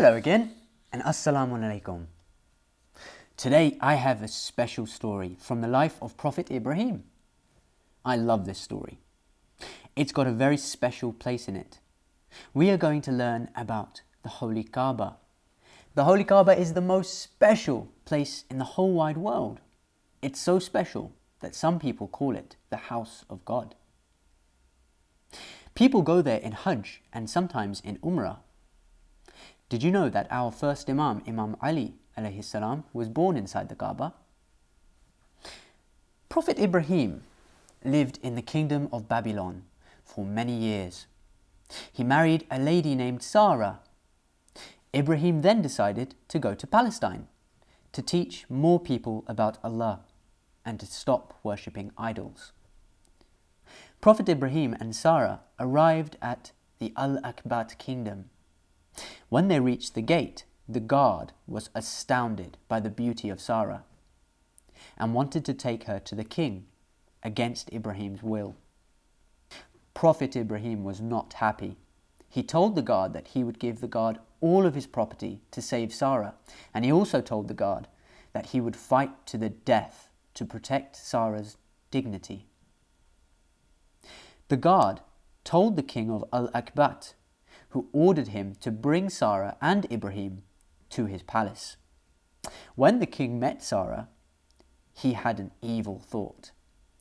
Hello again, and Assalamu alaikum. Today I have a special story from the life of Prophet Ibrahim. I love this story. It's got a very special place in it. We are going to learn about the Holy Kabah. The Holy Kabah is the most special place in the whole wide world. It's so special that some people call it the house of God. People go there in Hajj and sometimes in Umrah. Did you know that our first Imam, Imam Ali alayhi salam, was born inside the Kaaba? Prophet Ibrahim lived in the kingdom of Babylon for many years. He married a lady named Sarah. Ibrahim then decided to go to Palestine to teach more people about Allah and to stop worshipping idols. Prophet Ibrahim and Sarah arrived at the Al-Akbat kingdom. When they reached the gate, the guard was astounded by the beauty of Sarah and wanted to take her to the king against Ibrahim's will. Prophet Ibrahim was not happy. He told the guard that he would give the guard all of his property to save Sarah, and he also told the guard that he would fight to the death to protect Sarah's dignity. The guard told the king of Al-Akbat, who ordered him to bring Sarah and Ibrahim to his palace. When the king met Sarah, he had an evil thought.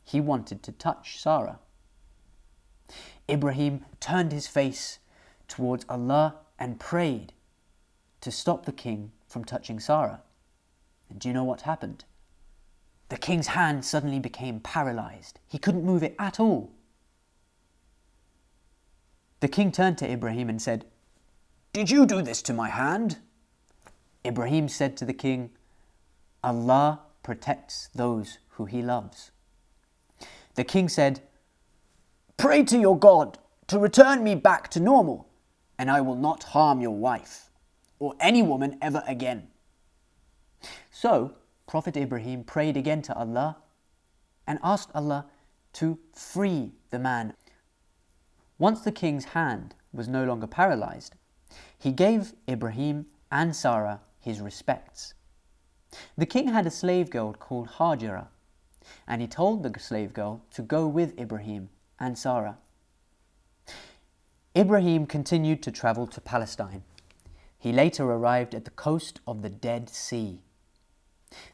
He wanted to touch Sarah. Ibrahim turned his face towards Allah and prayed to stop the king from touching Sarah. And do you know what happened? The king's hand suddenly became paralyzed. He couldn't move it at all. The king turned to Ibrahim and said, "Did you do this to my hand?" Ibrahim said to the king, "Allah protects those who he loves." The king said, "Pray to your God to return me back to normal, and I will not harm your wife or any woman ever again." So Prophet Ibrahim prayed again to Allah and asked Allah to free the man. Once the king's hand was no longer paralyzed, he gave Ibrahim and Sarah his respects. The king had a slave girl called Hajira, and he told the slave girl to go with Ibrahim and Sarah. Ibrahim continued to travel to Palestine. He later arrived at the coast of the Dead Sea.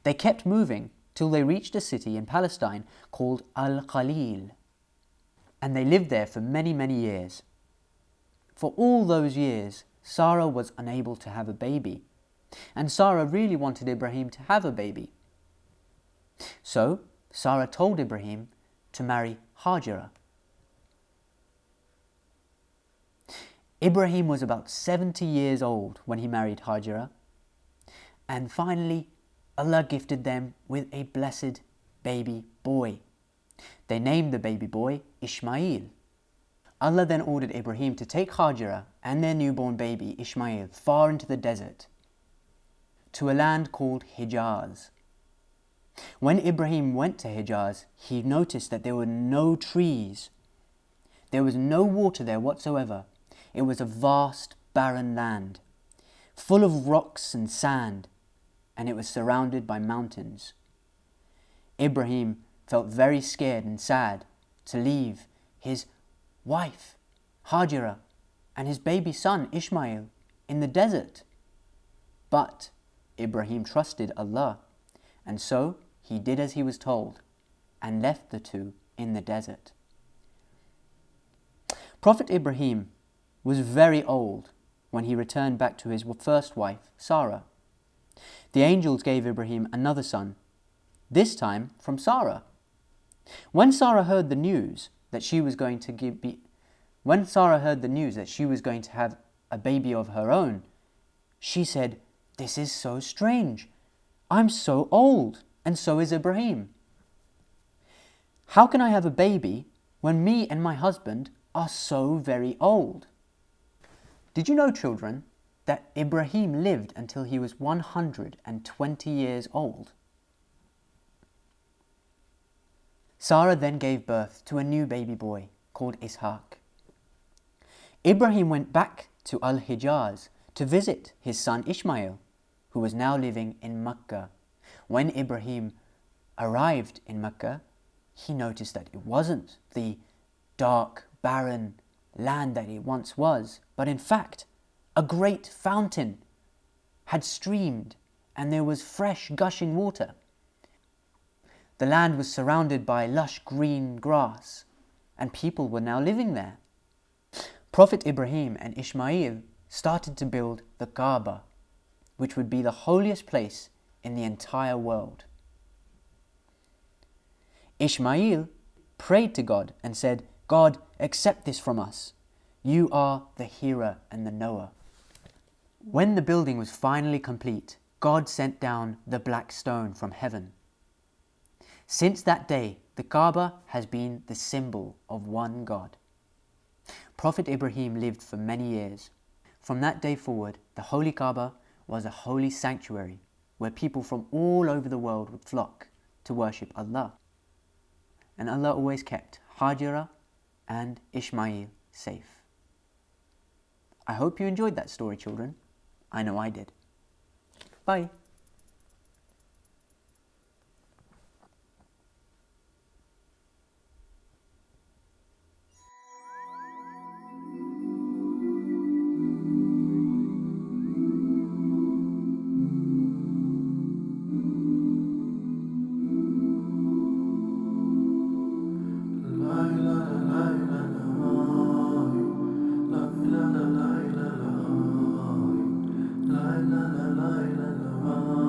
They kept moving till they reached a city in Palestine called Al-Khalil, and they lived there for many, many years. For all those years, Sarah was unable to have a baby, and Sarah really wanted Ibrahim to have a baby. So Sarah told Ibrahim to marry Hajira. Ibrahim was about 70 years old when he married Hajira, and finally Allah gifted them with a blessed baby boy. They named the baby boy Ishmael. Allah then ordered Ibrahim to take Hajira and their newborn baby Ishmael far into the desert to a land called Hijaz. When Ibrahim went to Hijaz, he noticed that there were no trees. There was no water there whatsoever. It was a vast, barren land, full of rocks and sand, and it was surrounded by mountains. Ibrahim felt very scared and sad to leave his wife, Hajira, and his baby son, Ishmael, in the desert. But Ibrahim trusted Allah, and so he did as he was told and left the two in the desert. Prophet Ibrahim was very old when he returned back to his first wife, Sarah. The angels gave Ibrahim another son, this time from Sarah. When Sarah heard the news that she was going to have a baby of her own, she said, "This is so strange. I'm so old, and so is Ibrahim. How can I have a baby when me and my husband are so very old?" Did you know, children, that Ibrahim lived until he was 120 years old? Sarah then gave birth to a new baby boy called Ishaq. Ibrahim went back to Al-Hijaz to visit his son Ishmael, who was now living in Mecca. When Ibrahim arrived in Mecca, he noticed that it wasn't the dark, barren land that it once was, but in fact, a great fountain had streamed and there was fresh, gushing water. The land was surrounded by lush green grass, and people were now living there. Prophet Ibrahim and Ishmael started to build the Kabah, which would be the holiest place in the entire world. Ishmael prayed to God and said, "God, accept this from us. You are the hearer and the knower." When the building was finally complete, God sent down the black stone from heaven. Since that day, the Kabah has been the symbol of one God. Prophet Ibrahim lived for many years. From that day forward, the Holy Kabah was a holy sanctuary where people from all over the world would flock to worship Allah. And Allah always kept Hajira and Ishmael safe. I hope you enjoyed that story, children. I know I did. Bye. La la la la la la.